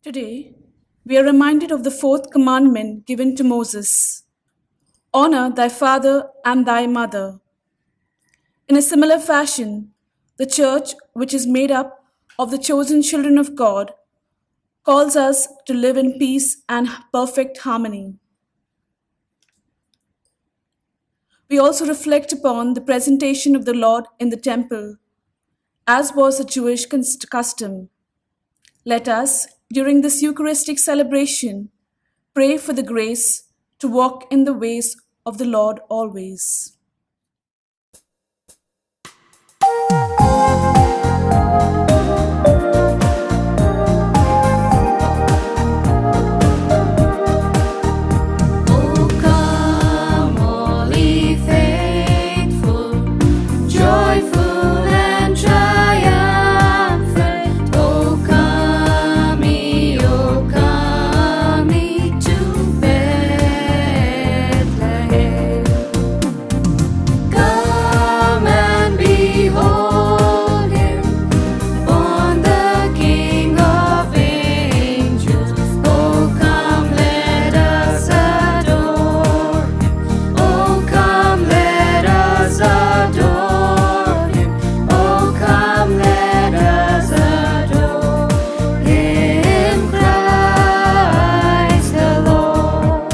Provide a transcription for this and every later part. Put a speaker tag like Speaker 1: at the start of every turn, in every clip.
Speaker 1: Today, we are reminded of the fourth commandment given to Moses: Honor thy father and thy mother. In a similar fashion, the church, which is made up of the chosen children of God, calls us to live in peace and perfect harmony. We also reflect upon the presentation of the Lord in the temple, as was the Jewish custom. Let us, during this Eucharistic celebration, pray for the grace to walk in the ways of the Lord always.
Speaker 2: O come, all ye faithful, joyful and triumphant. O come ye to Bethlehem. Come and behold him, born the King of angels. Oh, come, let us adore him. Oh, come, let us adore him. Oh, come, let us adore him, Christ the Lord.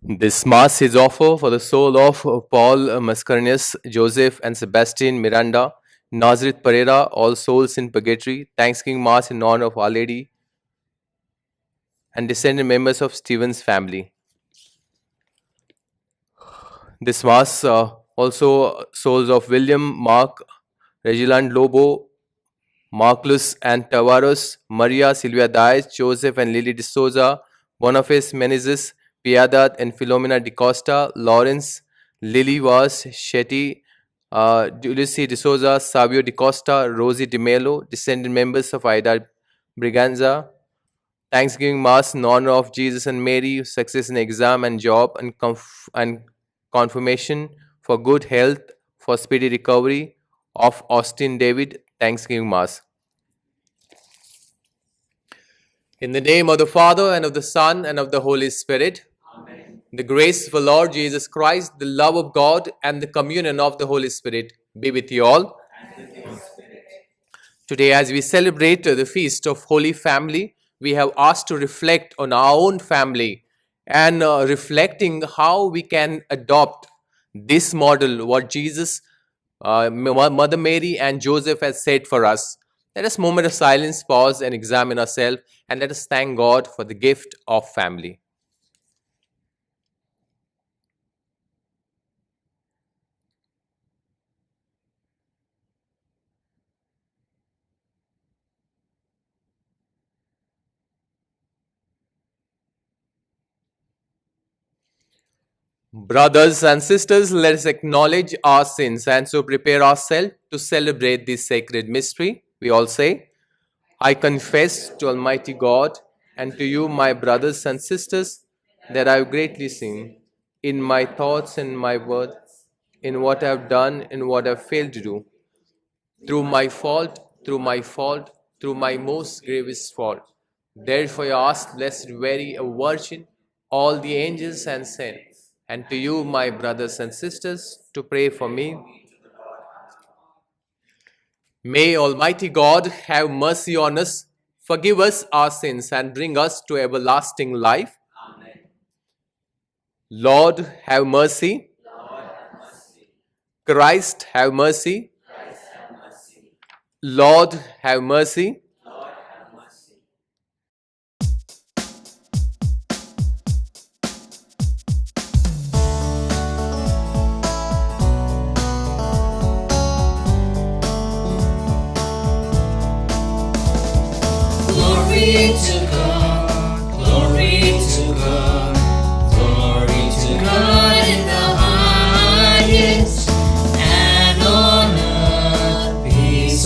Speaker 3: This Mass is offered for the soul of Paul Mascarenhas, Joseph and Sebastian Miranda, Nazareth Pereira, all souls in purgatory, Thanksgiving Mass in honor of Our Lady, and descendant members of Stephen's family. This Mass also souls of William, Mark, Regiland Lobo, Marcus and Tavares, Maria Silvia Diaz, Joseph and Lily de Souza, Boniface Menezes, Piedad and Filomena de Costa, Lawrence, Lily Vaz, Shetty, Dulcie de Souza, Savio de Costa, Rosie de Melo, descendant members of Aida Briganza. Thanksgiving Mass in honor of Jesus and Mary, success in exam and job and confirmation, for good health, for speedy recovery of Austin David. Thanksgiving Mass. In the name of the Father, and of the Son, and of the Holy Spirit. Amen. The grace of the Lord Jesus Christ, the love of God, and the communion of the Holy Spirit be with you all. And with your spirit. Today, as we celebrate the feast of Holy Family, we have asked to reflect on our own family and reflecting how we can adopt this model, what Jesus, Mother Mary, and Joseph has said for us. Let us, moment of silence, pause and examine ourselves, and let us thank God for the gift of family. Brothers and sisters, let us acknowledge our sins and so prepare ourselves to celebrate this sacred mystery. We all say, I confess to Almighty God and to you, my brothers and sisters, that I have greatly sinned in my thoughts and my words, in what I have done and what I have failed to do, through my fault, through my most grievous fault. Therefore I ask Blessed Mary, a Virgin, all the angels and saints, and to you, my brothers and sisters, to pray for me. May Almighty God have mercy on us, forgive us our sins, and bring us to everlasting life. Amen. Lord, have mercy. Lord, have mercy. Christ, have mercy. Christ, have mercy. Lord, have mercy. Lord, have mercy.
Speaker 2: Glory to God, glory to God, glory to God in the highest, and on earth peace,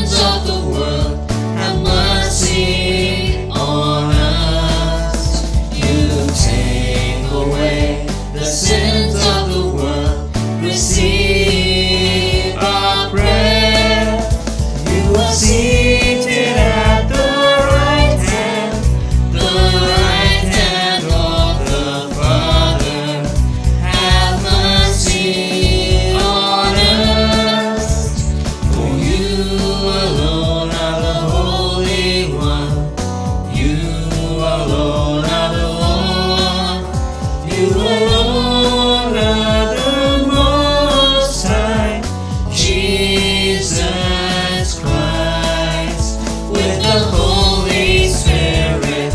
Speaker 2: sins of the world, have mercy on us. You take away the sins of the world, receive our prayer. You are seated at the right hand of the Father. Have mercy on us. For you alone are the Holy One. You alone are the Lord. You alone are the Most High. Jesus Christ, with the Holy Spirit,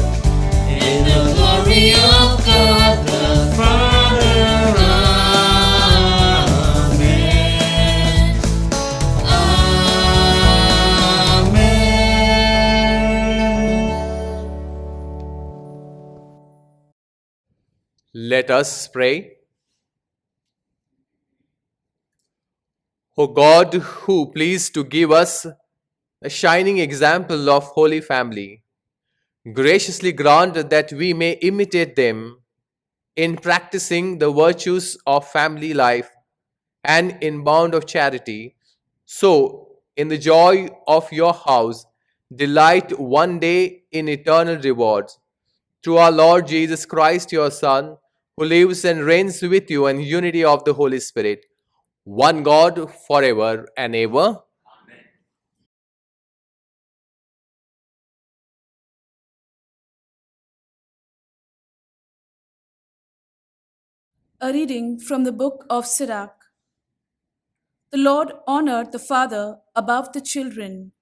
Speaker 2: in the glory of God the Father. Amen. Amen.
Speaker 3: Let us pray. O God, who pleased to give us a shining example of Holy Family, graciously grant that we may imitate them in practicing the virtues of family life and in bond of charity. So, in the joy of your house, delight one day in eternal rewards. Through our Lord Jesus Christ, your Son, who lives and reigns with you in unity of the Holy Spirit, one God forever and ever.
Speaker 1: A reading from the book of Sirach. The Lord honored the father above the children,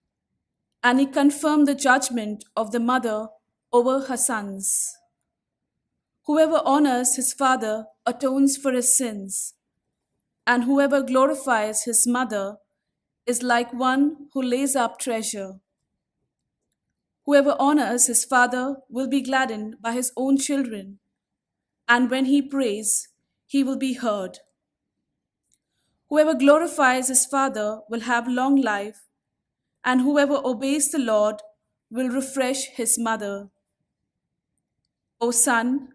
Speaker 1: and he confirmed the judgment of the mother over her sons. Whoever honors his father atones for his sins, and whoever glorifies his mother is like one who lays up treasure. Whoever honors his father will be gladdened by his own children, and when he prays, he will be heard. Whoever glorifies his father will have long life, and whoever obeys the Lord will refresh his mother. O son,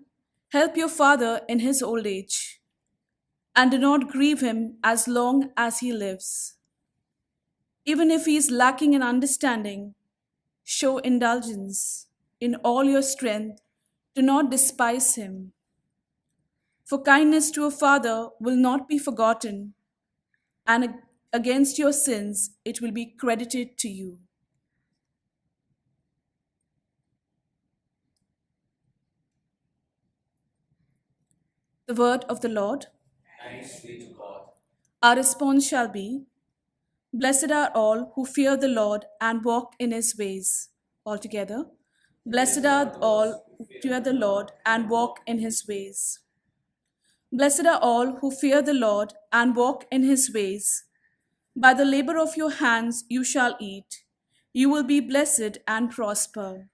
Speaker 1: help your father in his old age, and do not grieve him as long as he lives. Even if he is lacking in understanding, show indulgence in all your strength. Do not despise him. For kindness to a father will not be forgotten, and against your sins it will be credited to you. The word of the Lord.
Speaker 3: Thanks be to God.
Speaker 1: Our response shall be, Blessed are all who fear the Lord and walk in his ways. Altogether, blessed are all who fear the Lord and walk in his ways. Blessed are all who fear the Lord and walk in his ways. By the labor of your hands you shall eat. You will be blessed and prosper.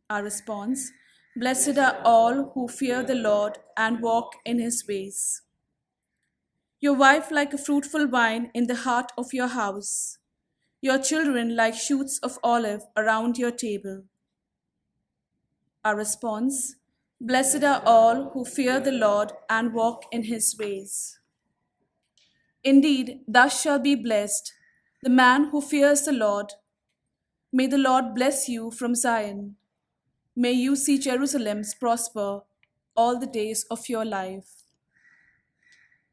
Speaker 1: Our response, Blessed are all who fear the Lord and walk in his ways. Your wife like a fruitful vine in the heart of your house, your children like shoots of olive around your table. Our response, Blessed are all who fear the Lord and walk in his ways. Indeed, thus shall be blessed the man who fears the Lord. May the Lord bless you from Zion. May you see Jerusalem prosper all the days of your life.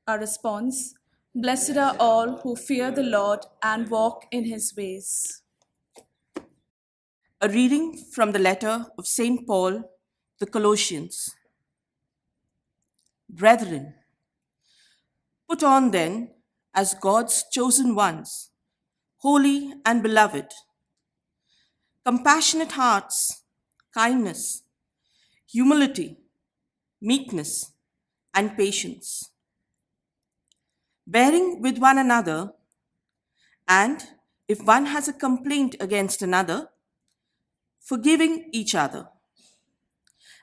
Speaker 1: Our response, Blessed are all who fear the Lord and walk in his ways.
Speaker 4: A reading from the letter of St. Paul to the Colossians. Brethren, put on then, as God's chosen ones, holy and beloved, compassionate hearts, kindness, humility, meekness, and patience, bearing with one another, and if one has a complaint against another, forgiving each other,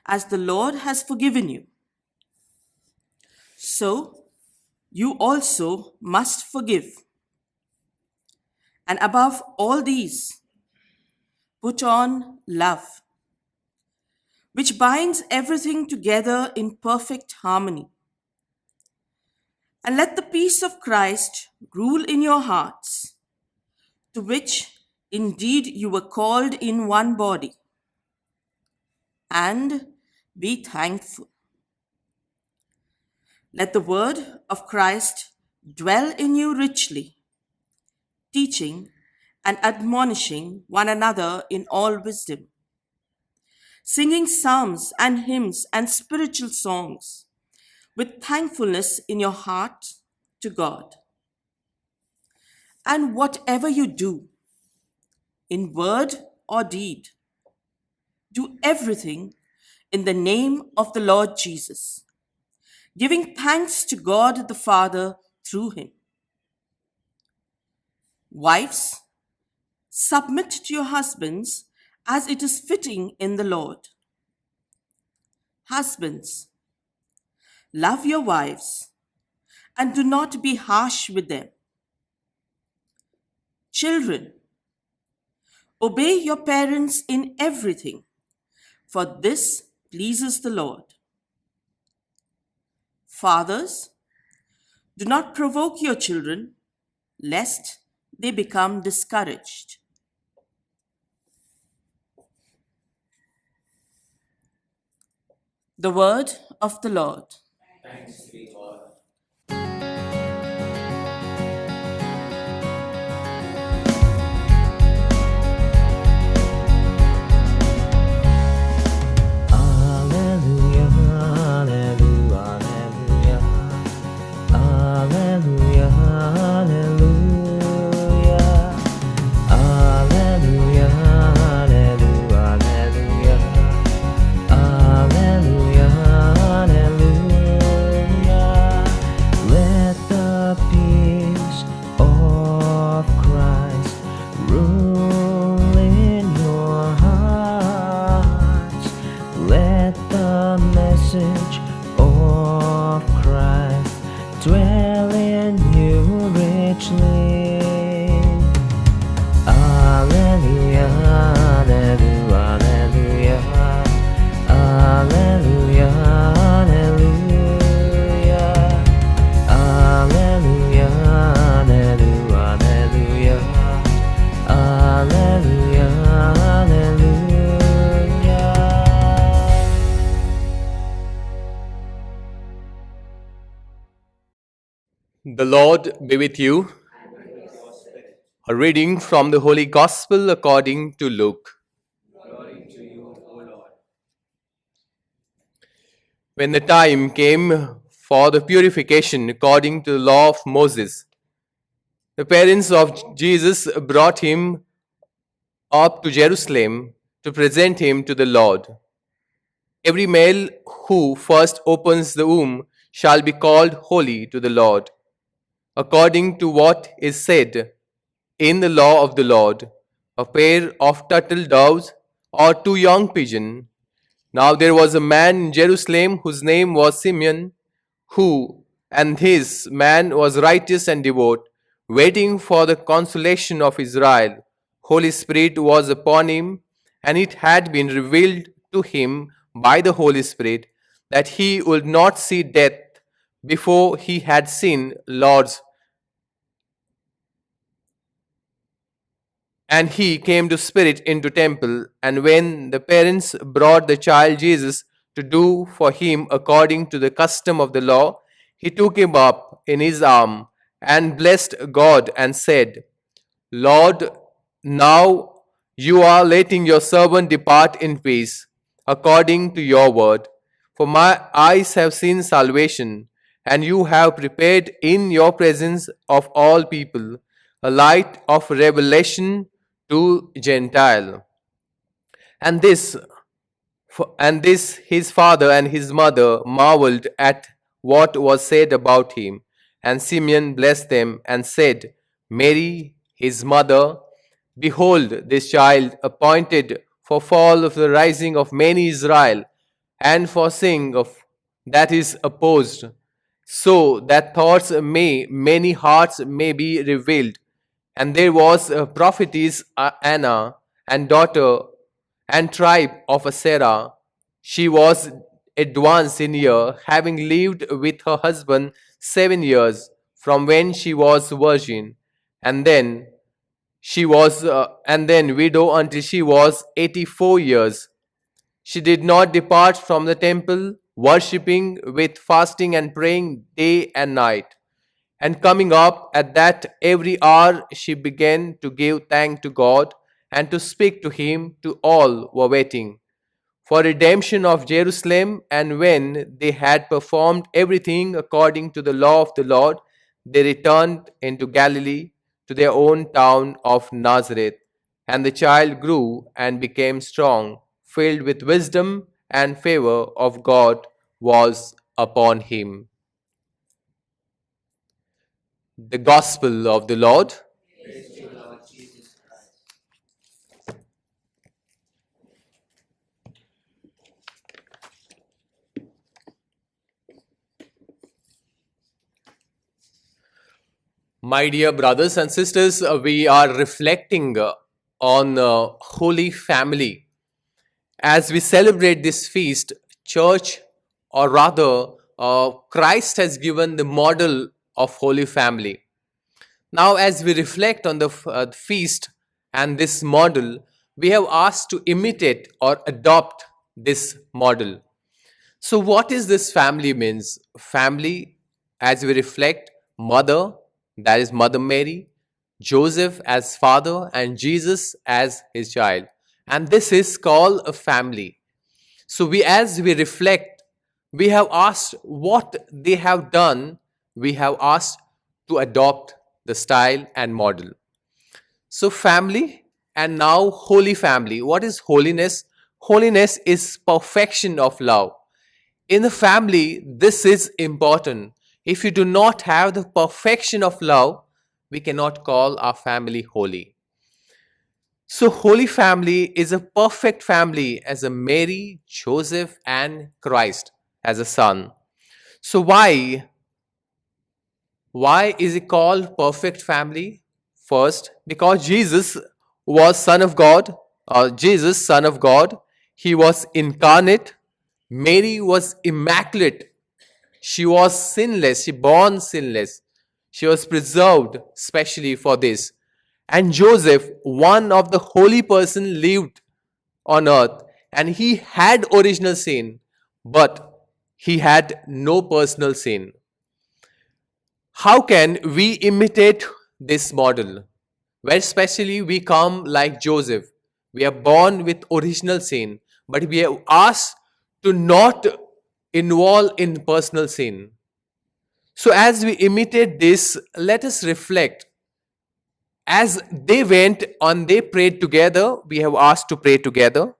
Speaker 4: as the Lord has forgiven you. So you also must forgive. And above all these, put on love, which binds everything together in perfect harmony. And let the peace of Christ rule in your hearts, to which indeed you were called in one body, and be thankful. Let the word of Christ dwell in you richly, teaching and admonishing one another in all wisdom, singing psalms and hymns and spiritual songs with thankfulness in your heart to God. And whatever you do, in word or deed, do everything in the name of the Lord Jesus, giving thanks to God the Father through him. Wives, submit to your husbands as it is fitting in the Lord. Husbands, love your wives and do not be harsh with them. Children, obey your parents in everything, for this pleases the Lord. Fathers, do not provoke your children, lest they become discouraged. The word of the Lord.
Speaker 2: Alleluia, alleluia, alleluia, alleluia, alleluia, alleluia, alleluia, alleluia. Let the peace of Christ rule in your hearts. Let the message of Christ dwell in you richly. Alleluia, alleluia, alleluia, alleluia, alleluia, alleluia, alleluia, alleluia, alleluia.
Speaker 3: The Lord be with you. A reading from the Holy Gospel according to Luke. When the time came for the purification according to the law of Moses, the parents of Jesus brought him up to Jerusalem to present him to the Lord. Every male who first opens the womb shall be called holy to the Lord, according to what is said in the law of the Lord, a pair of turtle doves or two young pigeons. Now there was a man in Jerusalem whose name was Simeon, and his man was righteous and devout, waiting for the consolation of Israel. Holy Spirit was upon him, and it had been revealed to him by the Holy Spirit that he would not see death before he had seen Lord's. And he came to spirit into temple, and when the parents brought the child Jesus to do for him according to the custom of the law, he took him up in his arm and blessed God and said, Lord, now you are letting your servant depart in peace, according to your word. For my eyes have seen salvation, and you have prepared in your presence of all people a light of revelation to Gentile. And this his father and his mother marveled at what was said about him. And Simeon blessed them and said, Mary, his mother, behold, this child appointed for fall of the rising of many Israel, and for sin of that is opposed, so that many hearts may be revealed, And there was a prophetess Anna, and daughter and tribe of Asherah. She was advanced in year, having lived with her husband 7 years from when she was virgin, and then widow until she was 84 years. She did not depart from the temple, worshipping with fasting and praying day and night. And coming up at that every hour, she began to give thanks to God and to speak to him to all who were waiting for redemption of Jerusalem. And when they had performed everything according to the law of the Lord, they returned into Galilee to their own town of Nazareth. And the child grew and became strong, filled with wisdom, and favor of God was upon him. The Gospel of the Lord. My dear brothers and sisters, we are reflecting on Holy Family. As we celebrate this feast, Church, or rather, Christ has given the model of Holy Family. Now, as we reflect on the feast and this model, we have asked to imitate or adopt this model. So, what is this family means? Family, as we reflect, mother, that is Mother Mary, Joseph as father, and Jesus as his child. And this is called a family. So, as we reflect, we have asked what they have done, we have asked to adopt the style and model. So, family, and now Holy Family. What is holiness? Holiness is perfection of love. In the family, this is important. If you do not have the perfection of love, we cannot call our family holy. So, Holy Family is a perfect family as a Mary, Joseph, and Christ as a son. So, why is it called perfect family? First, because Jesus was Son of God, Jesus, Son of God, he was incarnate. Mary was immaculate. She was sinless, she born sinless. She was preserved specially for this. And Joseph, one of the holy person, lived on earth, and he had original sin, but he had no personal sin. How can we imitate this model? Where especially we come like Joseph. We are born with original sin, but we are asked to not involve in personal sin. So as we imitate this, let us reflect. As they went and they prayed together, we have asked to pray together.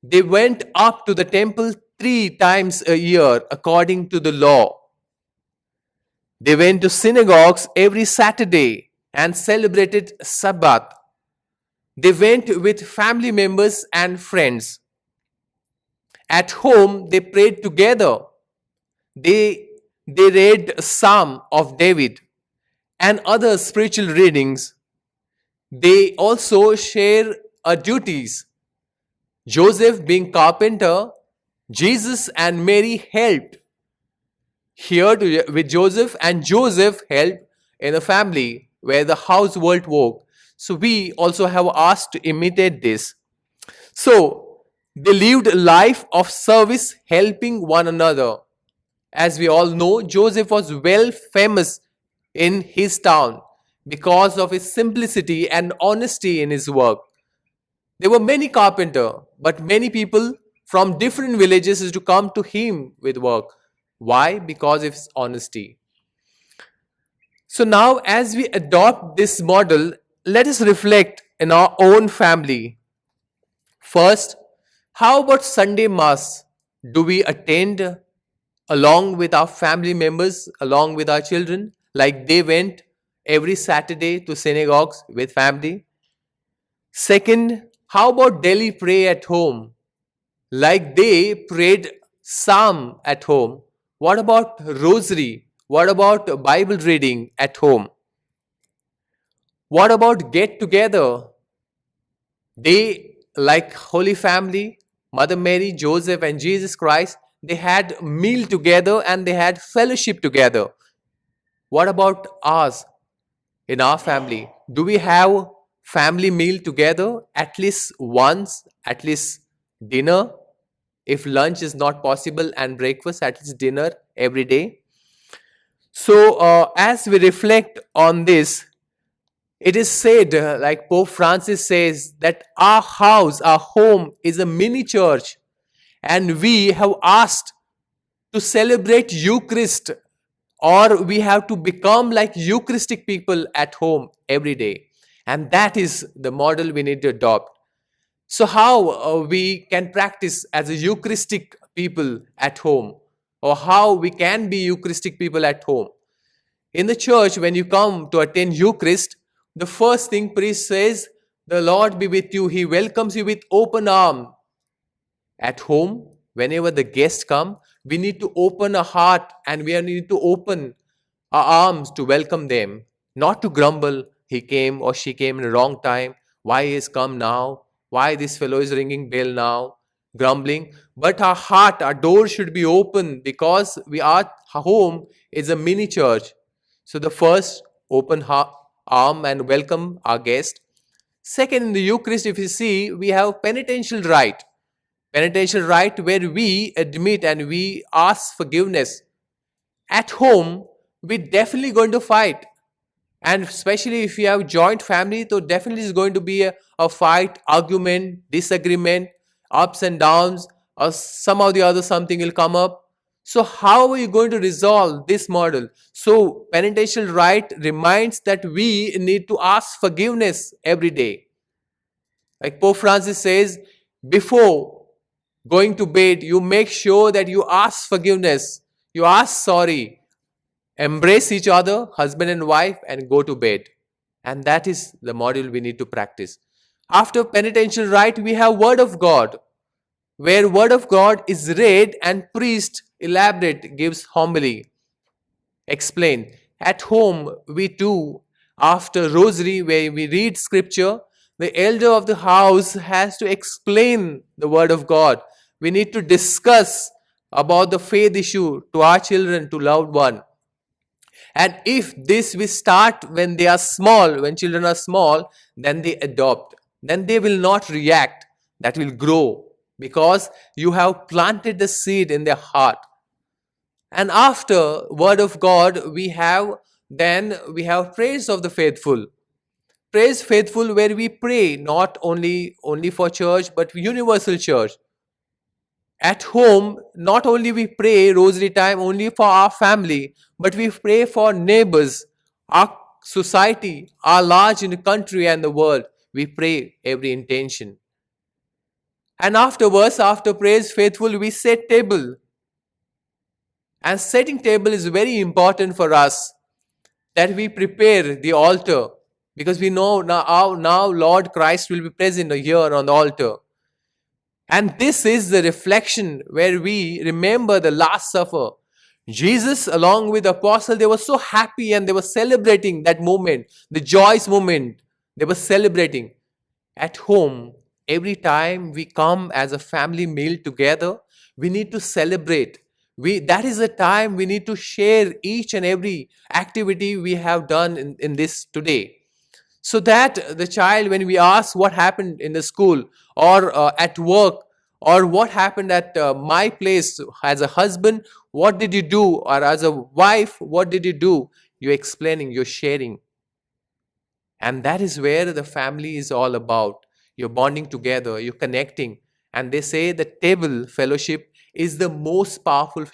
Speaker 3: They went up to the temple 3 times a year according to the law. They went to synagogues every Saturday and celebrated Sabbath. They went with family members and friends. At home, they prayed together. They read Psalm of David and other spiritual readings. They also share duties. Joseph being carpenter, Jesus and Mary helped here with Joseph, and Joseph helped in the family where the household work. So we also have asked to imitate this. So they lived a life of service, helping one another. As we all know, Joseph was well famous in his town because of his simplicity and honesty in his work. There were many carpenters, but many people from different villages used to come to him with work. Why? Because of his honesty. So now as we adopt this model, let us reflect in our own family. First, how about Sunday Mass? Do we attend along with our family members, along with our children, like they went every Saturday to synagogues with family? Second, how about daily pray at home? Like they prayed Psalm at home. What about Rosary? What about Bible reading at home? What about get together? They, like Holy Family, Mother Mary, Joseph, and Jesus Christ, they had meal together and they had fellowship together. What about us in our family? Do we have family meal together at least once, at least dinner? If lunch is not possible and breakfast, at least dinner every day. So, as we reflect on this, it is said, like Pope Francis says, that our house, our home is a mini church, and we have asked to celebrate Eucharist, or we have to become like Eucharistic people at home every day. And that is the model we need to adopt. So, how we can practice as a Eucharistic people at home, or how we can be Eucharistic people at home? In the church, when you come to attend Eucharist, the first thing priest says, "The Lord be with you." He welcomes you with open arm. At home, whenever the guests come, we need to open our heart and we need to open our arms to welcome them, not to grumble. He came or she came in the wrong time. Why he has come now? Why this fellow is ringing bell now? Grumbling. But our heart, our door should be open because our home is a mini church. So the first, open arm and welcome our guest. Second, in the Eucharist, if you see, we have penitential rite. Penitential rite where we admit and we ask forgiveness. At home, we're definitely going to fight. And especially if you have joint family, so definitely is going to be a fight, argument, disagreement, ups and downs, or somehow the other something will come up. So how are you going to resolve this model? So penitential rite reminds that we need to ask forgiveness every day. Like Pope Francis says, before going to bed, you make sure that you ask forgiveness, you ask sorry, embrace each other, husband and wife, and go to bed. And that is the model we need to practice. After penitential rite, we have Word of God, where Word of God is read and priest elaborate, gives homily, explain. At home, we too, after rosary, where we read scripture, the elder of the house has to explain the Word of God. We need to discuss about the faith issue to our children, to loved one. And if this we start when they are small, when children are small, then they adopt. Then they will not react. That will grow because you have planted the seed in their heart. And after Word of God, we have praise of the faithful. Praise faithful where we pray not only for church but universal church. At home, not only we pray rosary time only for our family, but we pray for neighbors, our society, our large in the country and the world. We pray every intention. And afterwards, after praise faithful, we set table. And setting table is very important for us, that we prepare the altar, because we know now Lord Christ will be present here on the altar. And this is the reflection where we remember the Last Supper. Jesus, along with the apostle, they were so happy and they were celebrating that moment, the joyous moment. They were celebrating. At home, every time we come as a family meal together, we need to celebrate. That is the time we need to share each and every activity we have done in this today. So that the child, when we ask what happened in the school or at work, or what happened at my place as a husband, what did you do? Or as a wife, what did you do? You're explaining, you're sharing. And that is where the family is all about. You're bonding together, you're connecting. And they say the table fellowship is the most powerful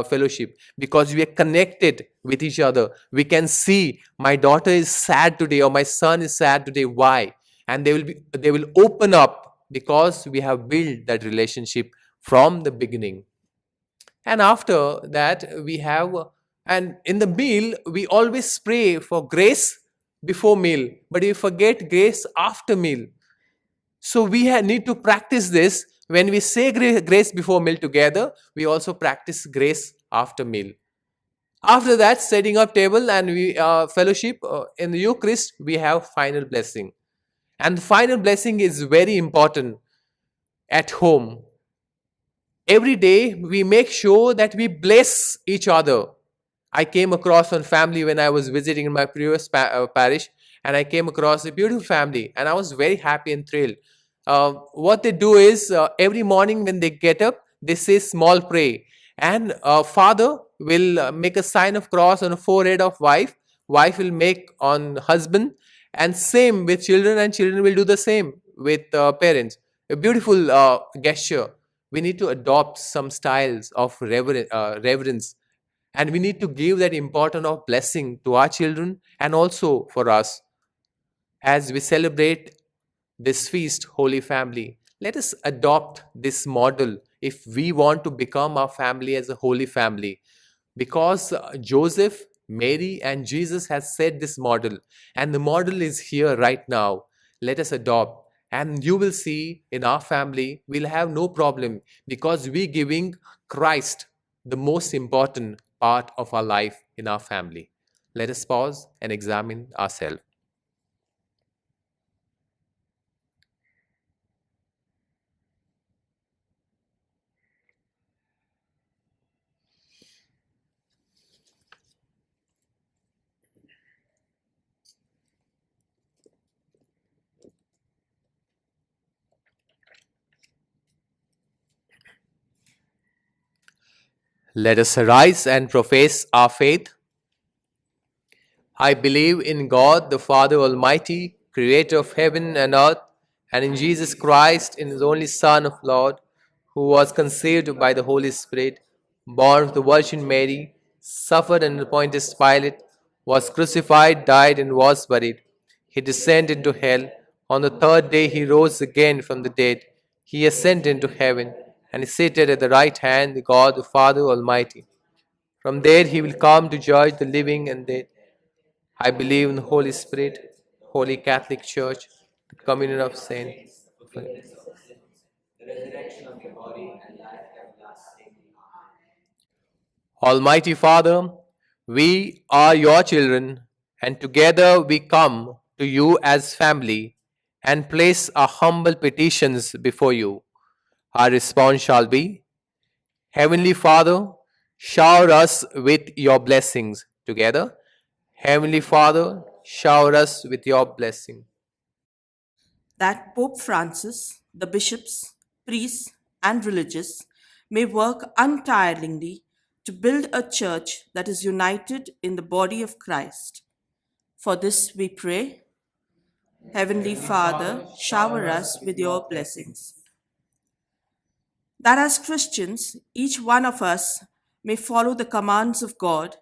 Speaker 3: fellowship because we are connected with each other. We can see my daughter is sad today or my son is sad today. Why? And they will open up because we have built that relationship from the beginning. And after that, we have, and in the meal, we always pray for grace before meal, but we forget grace after meal. So we need to practice this. When we say grace before meal together, we also practice grace after meal. After that, setting up table and we fellowship in the Eucharist, we have final blessing. And the final blessing is very important at home. Every day we make sure that we bless each other. I came across one family when I was visiting in my previous parish, and I came across a beautiful family, and I was very happy and thrilled. What they do is every morning when they get up, they say small pray, and father will make a sign of cross on the forehead of wife. Wife will make on husband, and same with children, and children will do the same with parents. A beautiful gesture. We need to adopt some styles of reverence, and we need to give that importance of blessing to our children and also for us as we celebrate this feast, Holy Family. Let us adopt this model if we want to become our family as a holy family, because Joseph, Mary, and Jesus has set this model, and the model is here right now. Let us adopt, and you will see in our family we'll have no problem because we giving Christ the most important part of our life in our family. Let us pause and examine ourselves. Let us arise and profess our faith. I believe in God, the Father Almighty, creator of heaven and earth, and in Jesus Christ, in his only Son of Lord, who was conceived by the Holy Spirit, born of the Virgin Mary, suffered under Pontius Pilate, was crucified, died, and was buried. He descended into hell. On the third day he rose again from the dead. He ascended into heaven, and is seated at the right hand of God the Father Almighty. From there he will come to judge the living and dead. I believe in the Holy Spirit, Holy Catholic Church, the communion of saints. Almighty Father, we are your children, and together we come to you as family and place our humble petitions before you. Our response shall be, Heavenly Father, shower us with your blessings. Together, Heavenly Father, shower us with your blessing.
Speaker 4: That Pope Francis, the bishops, priests, and religious may work untiringly to build a church that is united in the body of Christ. For this we pray. Heavenly Father, shower us with your blessings. That as Christians, each one of us may follow the commands of God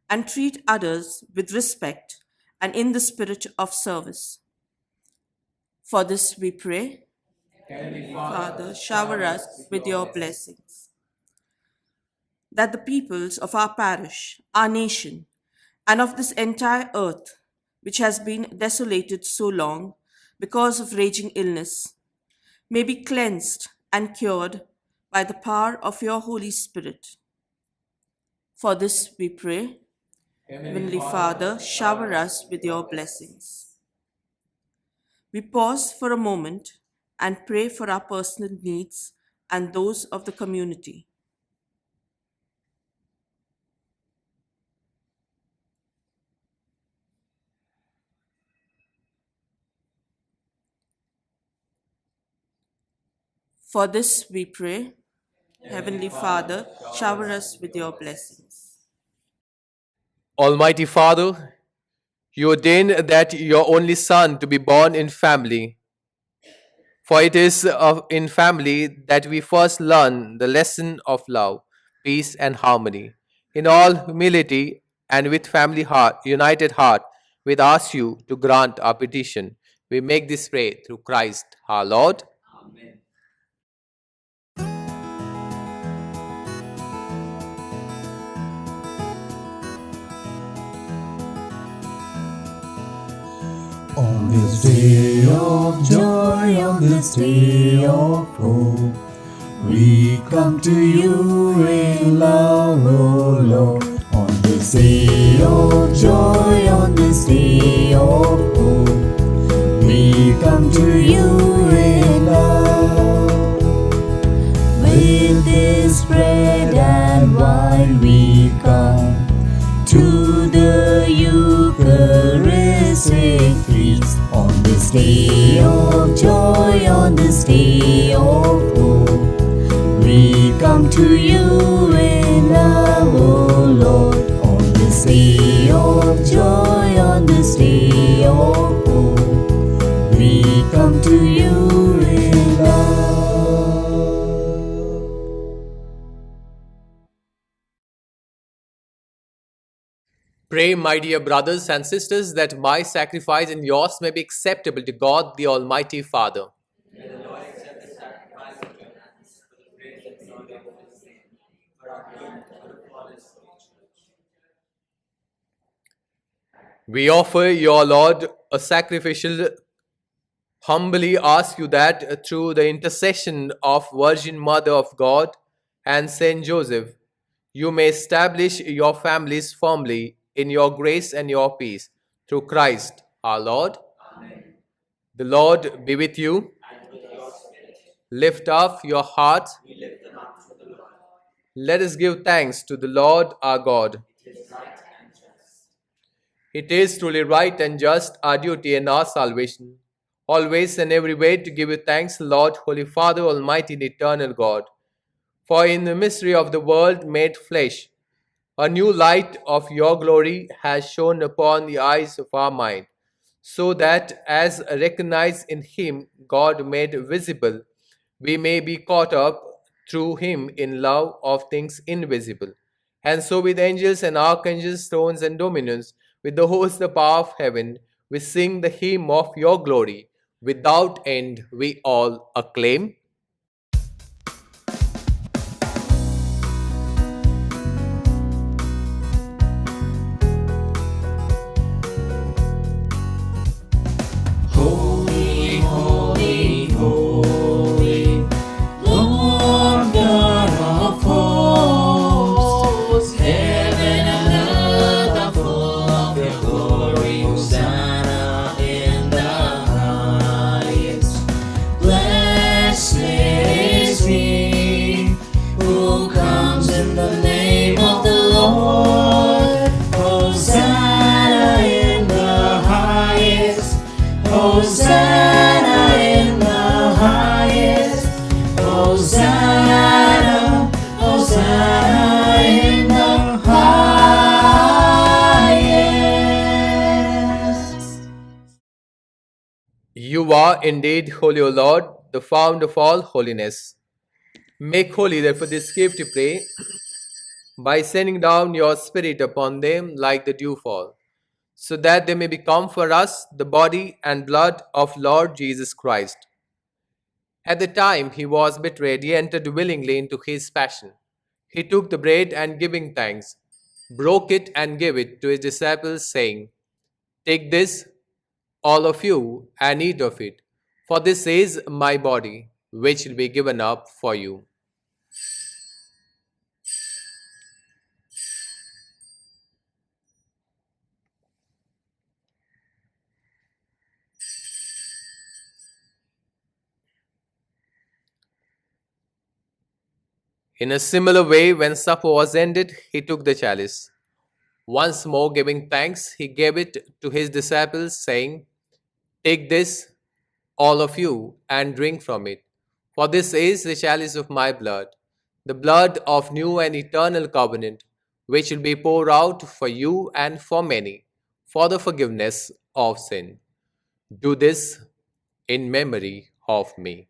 Speaker 4: and treat others with respect and in the spirit of service. For this we pray. Heavenly Father, shower us with your blessings. That the peoples of our parish, our nation, and of this entire earth, which has been desolated so long because of raging illness, may be cleansed and cured by the power of your Holy Spirit. For this we pray. Heavenly Father, shower us with your blessings. We pause for a moment and pray for our personal needs and those of the community. For this we pray. Heavenly Father, shower us with your blessings.
Speaker 3: Almighty Father, you ordained that your only Son to be born in family. For it is in family that we first learn the lesson of love, peace, and harmony. In all humility and with family heart, united heart, we ask you to grant our petition. We make this prayer through Christ our Lord.
Speaker 2: On this day of joy, on this day of hope, we come to you in love, O Lord. On this this day of joy, on this day of hope, we come to you in love. With this bread and wine we come to the Eucharistic feast. On this day of joy, on this day of hope, we come to you in love, O Lord. On this day of joy, on this day of hope, we come to you in love.
Speaker 3: Pray, my dear brothers and sisters, that my sacrifice and yours may be acceptable to God, the Almighty Father. We offer your Lord a sacrificial, humbly ask you that through the intercession of Virgin Mother of God and Saint Joseph, you may establish your families firmly in your grace and your peace. Through Christ our Lord. Amen. The Lord be with you. Lift up your hearts. Let us give thanks to the Lord our God. It is truly right and just, our duty and our salvation, always and every way to give you thanks, Lord, Holy Father, Almighty and eternal God. For in the mystery of the world made flesh, a new light of your glory has shone upon the eyes of our mind, so that as recognized in him, God made visible, we may be caught up through him in love of things invisible. And so with angels and archangels, thrones and dominions, with the host, the power of heaven, we sing the hymn of your glory. Without end we all acclaim.
Speaker 2: Holy, holy, holy, Lord God of hosts, heaven and earth are full of your glory. Hosanna in the highest. Blessed is he who comes in the name of the Lord. Hosanna in the highest. Hosanna in the highest. Hosanna, Hosanna in the highest.
Speaker 3: You are indeed holy, O Lord, the fount of all holiness. Make holy, therefore, this gift, we pray, by sending down your Spirit upon them like the dewfall, so that they may become for us the body and blood of Lord Jesus Christ. At the time he was betrayed, he entered willingly into his passion. He took the bread and giving thanks, broke it and gave it to his disciples, saying, "Take this, all of you, and eat of it, for this is my body, which will be given up for you." In a similar way, when supper was ended, he took the chalice. Once more giving thanks, he gave it to his disciples, saying, "Take this, all of you, and drink from it. For this is the chalice of my blood, the blood of new and eternal covenant, which will be poured out for you and for many, for the forgiveness of sin. Do this in memory of me."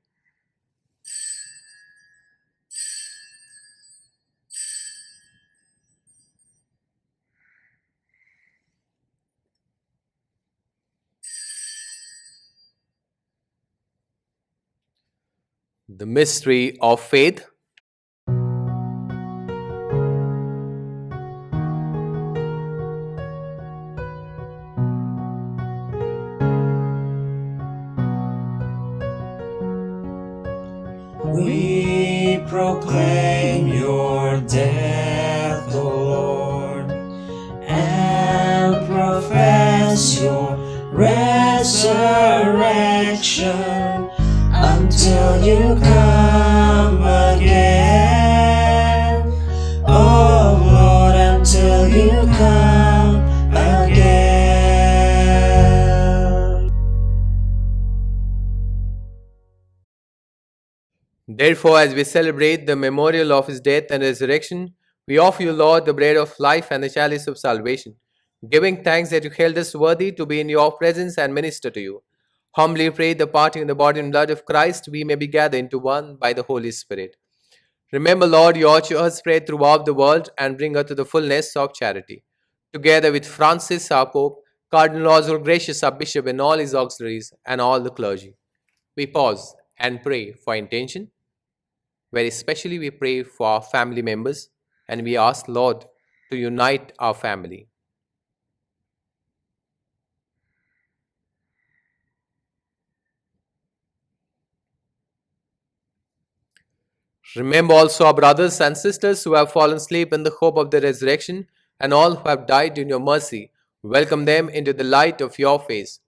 Speaker 3: The mystery of faith.
Speaker 2: We proclaim your death, O Lord, us your resurrection until you come again. Oh Lord, until you come again.
Speaker 3: Therefore, as we celebrate the memorial of his death and resurrection, we offer you, Lord, the bread of life and the chalice of salvation, giving thanks that you held us worthy to be in your presence and minister to you. Humbly pray the parting of the body and blood of Christ, we may be gathered into one by the Holy Spirit. Remember, Lord, your church spread throughout the world and bring her to the fullness of charity. Together with Francis, our Pope, Cardinal Oswald Gracious, our Bishop, and all his auxiliaries, and all the clergy, we pause and pray for intention. Very especially, we pray for our family members and we ask, Lord, to unite our family. Remember also our brothers and sisters who have fallen asleep in the hope of the resurrection, and all who have died in your mercy. Welcome them into the light of your face.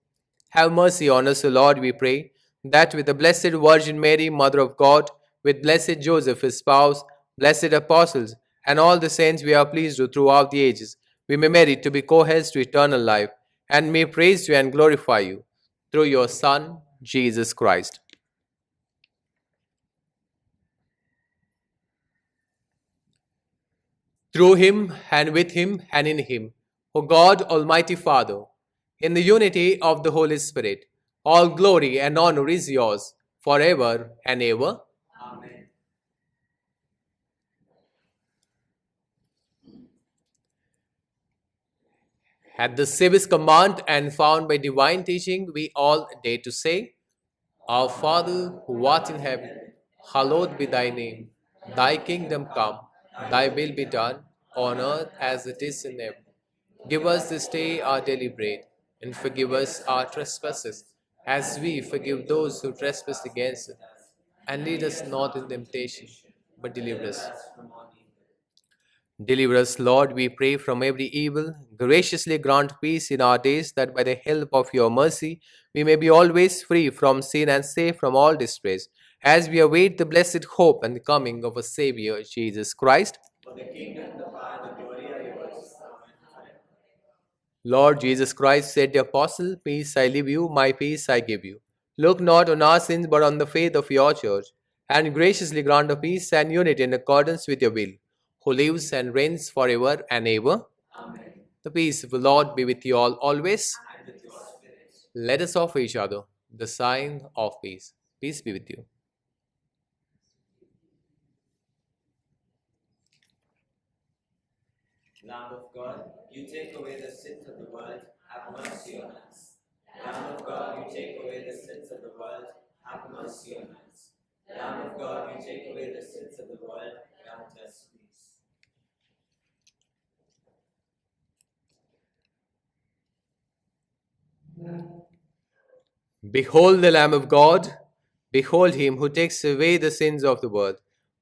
Speaker 3: Have mercy on us, O Lord, we pray, that with the Blessed Virgin Mary, Mother of God, with blessed Joseph, his spouse, blessed apostles, and all the saints we are pleased to throughout the ages, we may merit to be co-heirs to eternal life, and may praise you and glorify you through your Son, Jesus Christ. Through him, and with him, and in him, O God, Almighty Father, in the unity of the Holy Spirit, all glory and honor is yours forever and ever. Amen. At the Savior's command and found by divine teaching, we all dare to say, Our Father, who art in heaven, hallowed be thy name. Thy kingdom come, thy will be done, on earth as it is in heaven. Give us this day our daily bread, and forgive us our trespasses, as we forgive those who trespass against us. And lead us not in temptation, but deliver us. Deliver us, Lord, we pray, from every evil. Graciously grant peace in our days, that by the help of your mercy we may be always free from sin and safe from all distress, as we await the blessed hope and the coming of our Savior, Jesus Christ. Lord Jesus Christ said to the apostle, Peace I leave you, my peace I give you. Look not on our sins, but on the faith of your church, and graciously grant a peace and unity in accordance with your will, who lives and reigns forever and ever. Amen. The peace of the Lord be with you all always. And with your spirit. Let us offer each other the sign of peace. Peace be with you.
Speaker 5: Lamb of God, you take away the sins of the world, have mercy on us. Lamb of God, you take away the sins of the world, have mercy on us. Lamb of God, you take away the sins of the world, grant us peace.
Speaker 3: Behold the Lamb of God. Behold him who takes away the sins of the world.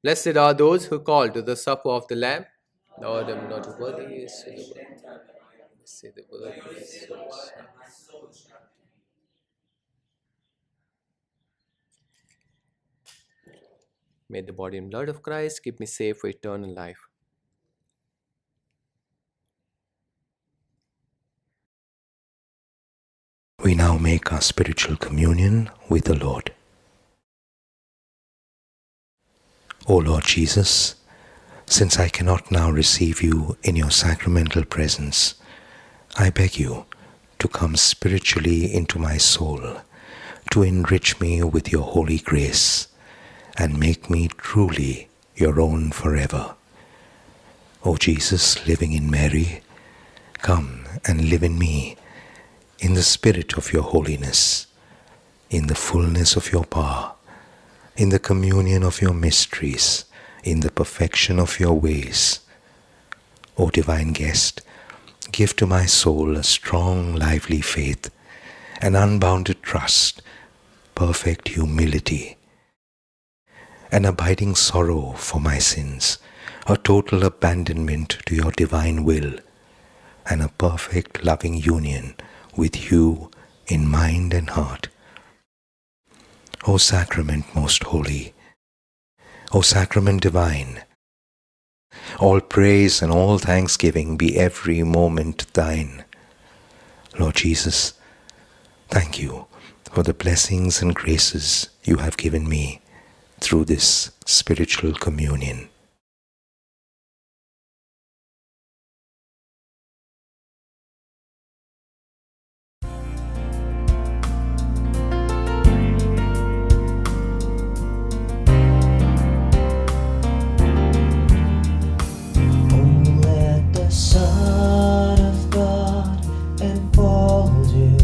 Speaker 3: Blessed are those who call to the supper of the Lamb. Lord, I am not worthy to say the word. May the body and blood of Christ keep me safe for eternal life.
Speaker 6: We now make our spiritual communion with the Lord. O Lord Jesus, since I cannot now receive you in your sacramental presence, I beg you to come spiritually into my soul, to enrich me with your holy grace, and make me truly your own forever. O Jesus, living in Mary, come and live in me, in the spirit of your holiness, in the fullness of your power, in the communion of your mysteries, in the perfection of your ways. O divine guest, give to my soul a strong, lively faith, an unbounded trust, perfect humility, an abiding sorrow for my sins, a total abandonment to your divine will, and a perfect loving union with you in mind and heart. O Sacrament most holy, O Sacrament divine, all praise and all thanksgiving be every moment thine. Lord Jesus, thank you for the blessings and graces you have given me through this spiritual communion.
Speaker 2: Oh, let the Son of God enfold you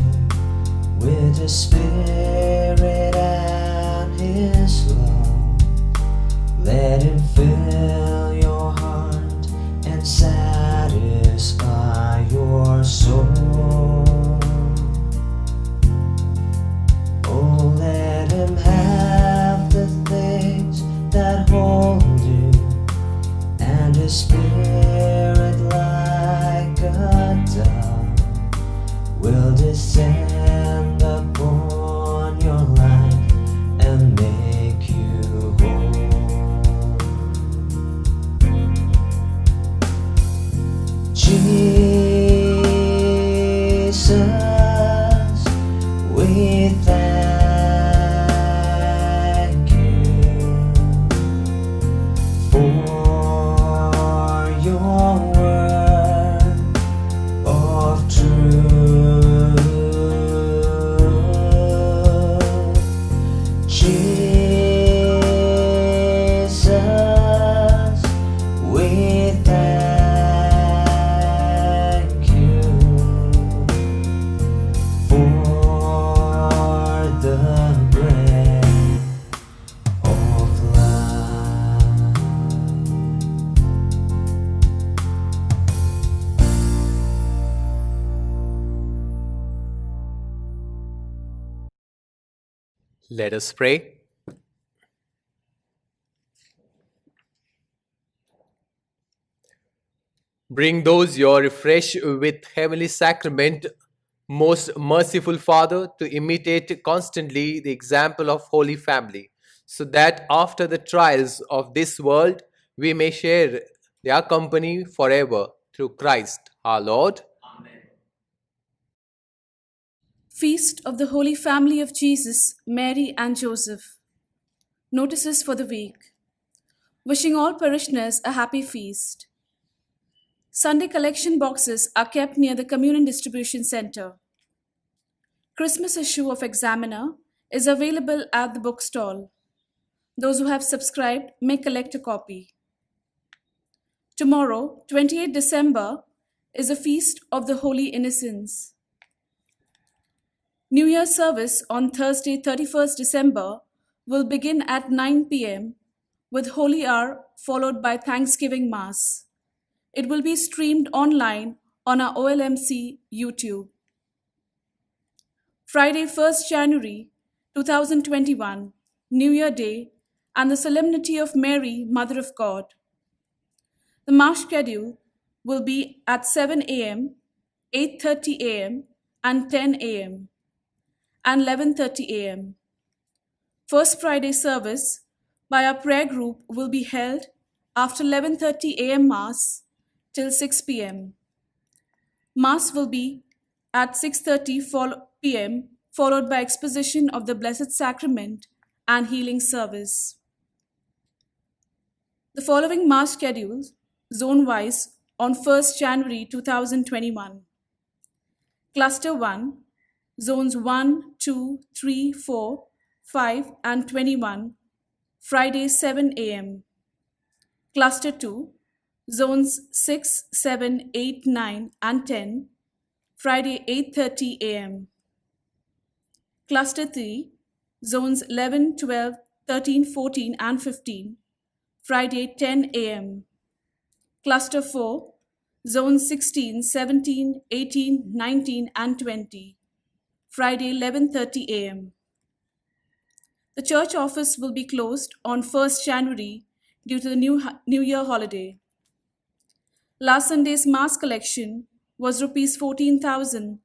Speaker 2: with His Spirit and His love. Let Him fill your heart and satisfy your soul. Oh, let Him have the things that hold you, and His Spirit like a dove will descend upon your life and make you whole. Jesus, we thank you for your word of truth. Jesus, we thank you for the bread of life.
Speaker 3: Let us pray. Bring those you refresh with heavenly sacrament, most merciful Father, to imitate constantly the example of Holy Family, so that after the trials of this world we may share their company forever through Christ our Lord.
Speaker 1: Feast of the Holy Family of Jesus, Mary and Joseph. Notices for the week. Wishing all parishioners a happy feast. Sunday collection boxes are kept near the Communion Distribution Center. Christmas issue of Examiner is available at the bookstall. Those who have subscribed may collect a copy. Tomorrow, 28 December, is a feast of the Holy Innocents. New Year service on Thursday, 31st December, will begin at 9 p.m. with Holy Hour followed by Thanksgiving Mass. It will be streamed online on our OLMC YouTube. Friday, 1st January 2021, New Year Day, and the Solemnity of Mary, Mother of God. The Mass schedule will be at 7 a.m., 8:30 a.m., and 10 a.m., and 11:30 a.m. First Friday service by our prayer group will be held after 11:30 a.m. Mass till 6 p.m. Mass will be at 6:30 p.m. followed by exposition of the Blessed Sacrament and healing service. The following Mass schedules, zone-wise, on 1st January 2021. Cluster 1, Zones 1, 2, 3, 4, 5, and 21, Friday 7 a.m. Cluster 2, Zones 6, 7, 8, 9, and 10, Friday 8:30 a.m. Cluster 3, Zones 11, 12, 13, 14, and 15, Friday 10 a.m. Cluster 4, Zones 16, 17, 18, 19, and 20, Friday 11:30 a.m. The church office will be closed on 1st January due to the New Year holiday. Last Sunday's Mass collection was Rs 14,000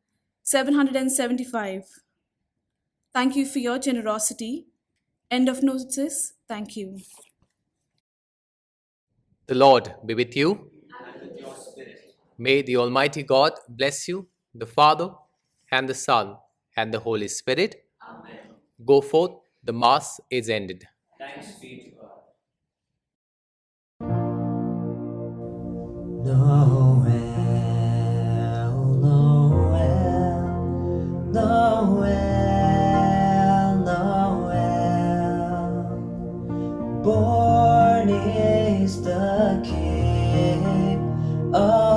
Speaker 1: 775. Thank you for your generosity. End of notices. Thank you.
Speaker 3: The Lord be with you. May the Almighty God bless you, the Father, and the Son, and the Holy Spirit.
Speaker 5: Amen.
Speaker 3: Go forth, the Mass is ended.
Speaker 5: Thanks be to God.
Speaker 2: Noel, Noel, Noel, Noel. Born is the King of